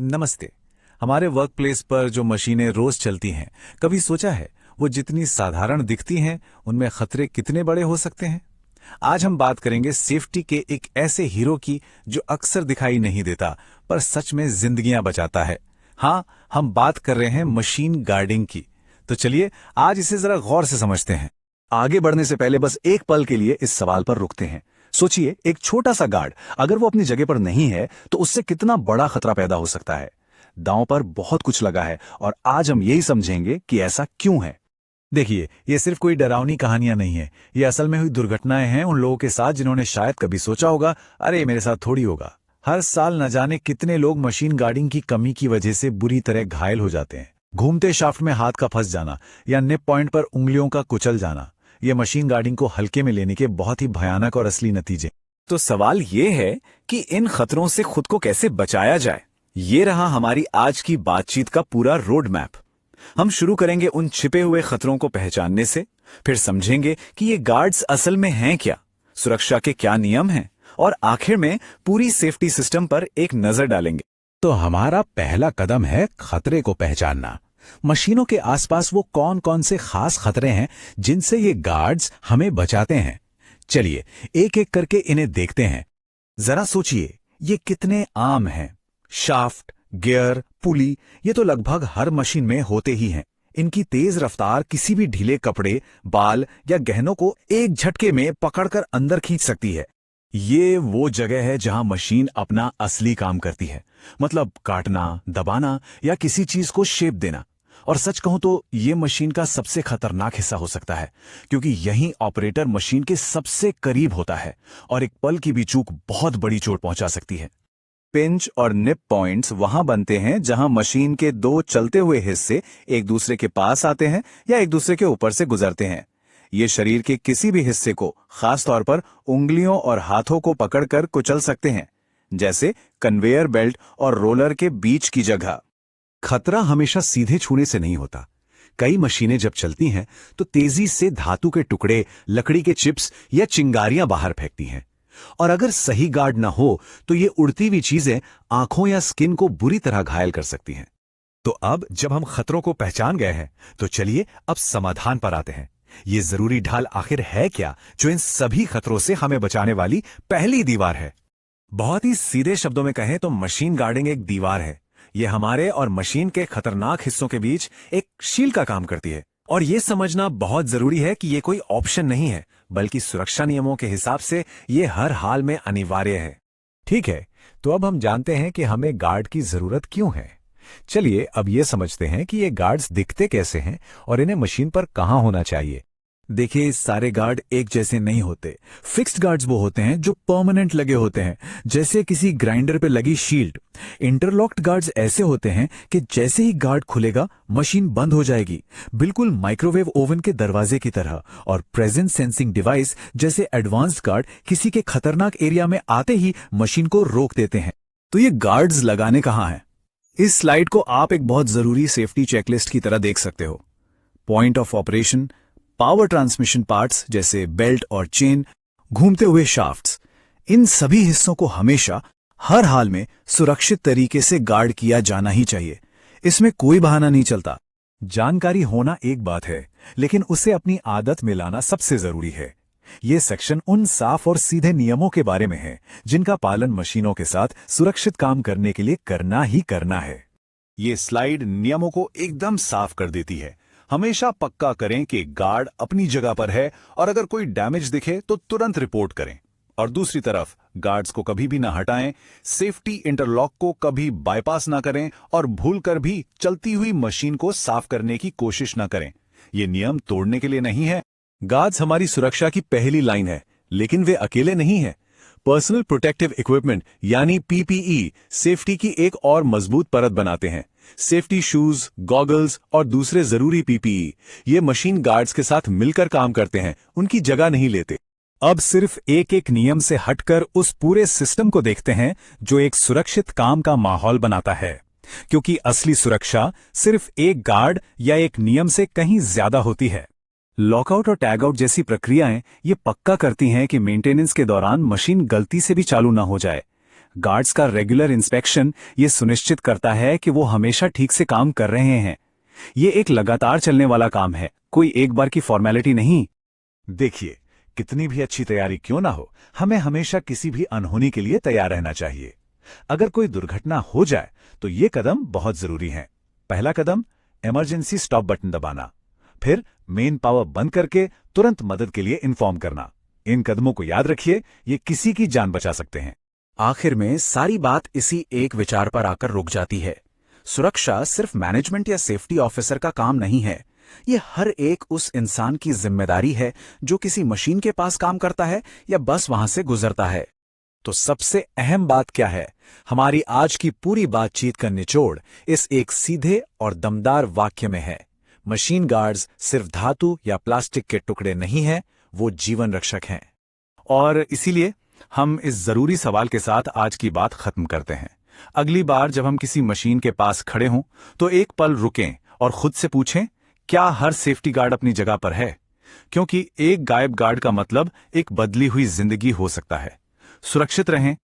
नमस्ते। हमारे work place पर जो मशीनें रोज चलती हैं, कभी सोचा है वो जितनी साधारण दिखती हैं उनमें खतरे कितने बड़े हो सकते हैं। आज हम बात करेंगे सेफ्टी के एक ऐसे हीरो की जो अक्सर दिखाई नहीं देता पर सच में जिंदगियां बचाता है। हाँ, हम बात कर रहे हैं मशीन गार्डिंग की। तो चलिए आज इसे जरा गौर से समझते हैं। आगे बढ़ने से पहले बस एक पल के लिए इस सवाल पर रुकते हैं। सोचिए, एक छोटा सा गार्ड अगर वो अपनी जगह पर नहीं है तो उससे कितना बड़ा खतरा पैदा हो सकता है। दांव पर बहुत कुछ लगा है और आज हम यही समझेंगे कि ऐसा क्यों है। देखिए, ये सिर्फ कोई डरावनी कहानियां नहीं है, ये असल में हुई दुर्घटनाएं हैं उन लोगों के साथ जिन्होंने शायद कभी सोचा होगा, अरे मेरे साथ थोड़ी होगा। हर साल न जाने कितने लोग मशीन गार्डिंग की कमी की वजह से बुरी तरह घायल हो जाते हैं। घूमते शाफ्ट में हाथ का फंस जाना या निप पॉइंट पर उंगलियों का कुचल जाना, ये मशीन गार्डिंग को हल्के में लेने के बहुत ही भयानक और असली नतीजे। तो सवाल ये है कि इन खतरों से खुद को कैसे बचाया जाए। ये रहा हमारी आज की बातचीत का पूरा रोड मैप। हम शुरू करेंगे उन छिपे हुए खतरों को पहचानने से, फिर समझेंगे कि ये गार्ड्स असल में हैं क्या, सुरक्षा के क्या नियम हैं, और आखिर में पूरी सेफ्टी सिस्टम पर एक नजर डालेंगे। तो हमारा पहला कदम है खतरे को पहचानना। मशीनों के आसपास वो कौन कौन से खास खतरे हैं जिनसे ये गार्ड्स हमें बचाते हैं। चलिए एक एक करके इन्हें देखते हैं। जरा सोचिए, ये कितने आम हैं। शाफ्ट, गियर, पुली, ये तो लगभग हर मशीन में होते ही हैं। इनकी तेज रफ्तार किसी भी ढीले कपड़े, बाल या गहनों को एक झटके में पकड़कर अंदर खींच सकती है। ये वो जगह है जहां मशीन अपना असली काम करती है, मतलब काटना, दबाना या किसी चीज को शेप देना। और सच कहूं तो ये मशीन का सबसे खतरनाक हिस्सा हो सकता है, क्योंकि यहीं ऑपरेटर मशीन के सबसे करीब होता है और एक पल की भी चूक बहुत बड़ी चोट पहुंचा सकती है। पिंच और निप पॉइंट्स वहां बनते हैं जहां मशीन के दो चलते हुए हिस्से एक दूसरे के पास आते हैं या एक दूसरे के ऊपर से गुजरते हैं। ये शरीर के किसी भी हिस्से को, खास तौर पर उंगलियों और हाथों को पकड़कर कुचल सकते हैं, जैसे कन्वेयर बेल्ट और रोलर के बीच की जगह। खतरा हमेशा सीधे छूने से नहीं होता। कई मशीनें जब चलती हैं तो तेजी से धातु के टुकड़े, लकड़ी के चिप्स या चिंगारियां बाहर फेंकती हैं, और अगर सही गार्ड ना हो तो ये उड़ती हुई चीजें आंखों या स्किन को बुरी तरह घायल कर सकती हैं। तो अब जब हम खतरों को पहचान गए हैं तो चलिए अब समाधान पर आते हैं। ये जरूरी ढाल आखिर है क्या जो इन सभी खतरों से हमें बचाने वाली पहली दीवार है। बहुत ही सीधे शब्दों में कहें तो मशीन गार्डिंग एक दीवार है। ये हमारे और मशीन के खतरनाक हिस्सों के बीच एक शील का काम करती है। और ये समझना बहुत जरूरी है कि ये कोई ऑप्शन नहीं है, बल्कि सुरक्षा नियमों के हिसाब से ये हर हाल में अनिवार्य है। ठीक है, तो अब हम जानते हैं कि हमें गार्ड की जरूरत क्यों है। चलिए अब ये समझते हैं कि ये गार्ड्स दिखते कैसे हैं और इन्हें मशीन पर कहां होना चाहिए। देखिए, सारे गार्ड एक जैसे नहीं होते। फिक्स्ड गार्ड्स वो होते हैं जो परमानेंट लगे होते हैं, जैसे किसी ग्राइंडर पे लगी शील्ड। इंटरलॉक्ड गार्ड्स ऐसे होते हैं कि जैसे ही गार्ड खुलेगा मशीन बंद हो जाएगी, बिल्कुल माइक्रोवेव ओवन के दरवाजे की तरह। और प्रेजेंस सेंसिंग डिवाइस जैसे एडवांस्ड गार्ड किसी के खतरनाक एरिया में आते ही मशीन को रोक देते हैं। तो ये गार्ड्स लगाने कहां हैं? इस स्लाइड को आप एक बहुत जरूरी सेफ्टी चेकलिस्ट की तरह देख सकते हो। Point of operation, power transmission parts जैसे बेल्ट और चेन, घूमते हुए शाफ्ट्स, इन सभी हिस्सों को हमेशा हर हाल में सुरक्षित तरीके से गार्ड किया जाना ही चाहिए। इसमें कोई बहाना नहीं चलता। जानकारी होना एक बात है, लेकिन उसे अपनी आदत में लाना सबसे जरूरी है। ये सेक्शन उन साफ और सीधे नियमों के बारे में है जिनका पालन मशीनों के साथ सुरक्षित काम करने के लिए करना ही करना है। ये स्लाइड नियमों को एकदम साफ कर देती है। हमेशा पक्का करें कि गार्ड अपनी जगह पर है और अगर कोई डैमेज दिखे तो तुरंत रिपोर्ट करें। और दूसरी तरफ गार्ड्स को कभी भी ना हटाएं, सेफ्टी इंटरलॉक को कभी बाईपास ना करें और भूलकर भी चलती हुई मशीन को साफ करने की कोशिश ना करें। ये नियम तोड़ने के लिए नहीं है। गार्ड्स हमारी सुरक्षा की पहली लाइन है, लेकिन वे अकेले नहीं हैं। पर्सनल प्रोटेक्टिव इक्विपमेंट यानी पीपीई सेफ्टी की एक और मजबूत परत बनाते हैं। सेफ्टी शूज, गॉगल्स और दूसरे जरूरी पीपीई ये मशीन गार्ड्स के साथ मिलकर काम करते हैं, उनकी जगह नहीं लेते। अब सिर्फ एक एक नियम से हटकर उस पूरे सिस्टम को देखते हैं जो एक सुरक्षित काम का माहौल बनाता है, क्योंकि असली सुरक्षा सिर्फ एक गार्ड या एक नियम से कहीं ज्यादा होती है। लॉकआउट और टैगआउट जैसी प्रक्रियाएं ये पक्का करती हैं कि मेंटेनेंस के दौरान मशीन गलती से भी चालू ना हो जाए। गार्ड्स का रेगुलर इंस्पेक्शन ये सुनिश्चित करता है कि वो हमेशा ठीक से काम कर रहे हैं। ये एक लगातार चलने वाला काम है, कोई एक बार की फॉर्मेलिटी नहीं। देखिए, कितनी भी अच्छी तैयारी क्यों ना हो, हमें हमेशा किसी भी अनहोनी के लिए तैयार रहना चाहिए। अगर कोई दुर्घटना हो जाए तो ये कदम बहुत जरूरी हैं। पहला कदम, इमरजेंसी स्टॉप बटन दबाना। फिर मेन पावर बंद करके तुरंत मदद के लिए इन्फॉर्म करना। इन कदमों को याद रखिए, ये किसी की जान बचा सकते हैं। आखिर में सारी बात इसी एक विचार पर आकर रुक जाती है। सुरक्षा सिर्फ मैनेजमेंट या सेफ्टी ऑफिसर का काम नहीं है, ये हर एक उस इंसान की जिम्मेदारी है जो किसी मशीन के पास काम करता है या बस वहां से गुजरता है। तो सबसे अहम बात क्या है? हमारी आज की पूरी बातचीत का निचोड़ इस एक सीधे और दमदार वाक्य में है। मशीन गार्ड्स सिर्फ धातु या प्लास्टिक के टुकड़े नहीं हैं, वो जीवन रक्षक हैं। और इसीलिए हम इस जरूरी सवाल के साथ आज की बात खत्म करते हैं। अगली बार जब हम किसी मशीन के पास खड़े हों तो एक पल रुकें और खुद से पूछें, क्या हर सेफ्टी गार्ड अपनी जगह पर है? क्योंकि एक गायब गार्ड का मतलब एक बदली हुई जिंदगी हो सकता है। सुरक्षित रहें,